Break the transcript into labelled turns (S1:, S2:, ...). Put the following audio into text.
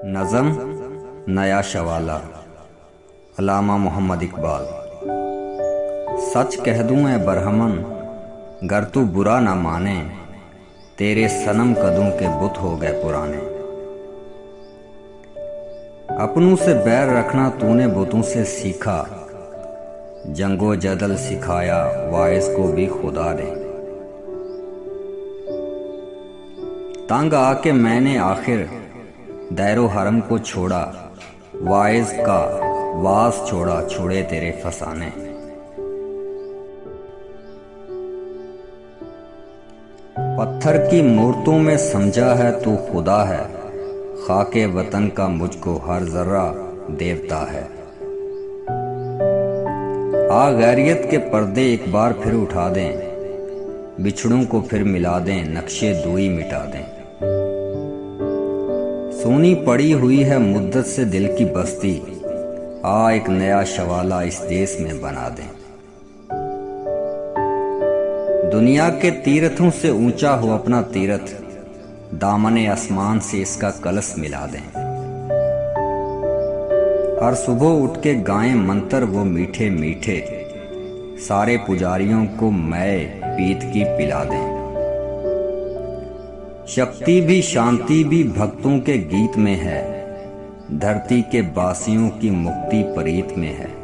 S1: नज़म नया शवाला अल्लामा मोहम्मद इकबाल। सच कह दूं ए बरहमन, गर तू बुरा ना माने, तेरे सनम कदों के बुत हो गए पुराने। अपनों से बैर रखना तूने बुतों से सीखा, जंगो जदल सिखाया वाइस को भी खुदा ने। तंग आके मैंने आखिर दैरो हरम को छोड़ा, वाइज का वास छोड़ा छोड़े तेरे फसाने। पत्थर की मूर्तों में समझा है तू खुदा है, खाके वतन का मुझको हर जर्रा देवता है। आ गैरियत के पर्दे एक बार फिर उठा दें, बिछड़ों को फिर मिला दें, नक्शे दूई मिटा दें। सोनी पड़ी हुई है मुद्दत से दिल की बस्ती, आ एक नया शवाला इस देश में बना दें। दुनिया के तीर्थों से ऊंचा हो अपना तीर्थ, दामने आसमान से इसका कलश मिला दें। हर सुबह उठ के गाएं मंत्र वो मीठे मीठे, सारे पुजारियों को मैं पीत की पिला दें। शक्ति भी शांति भी भक्तों के गीत में है, धरती के बासियों की मुक्ति परीत में है।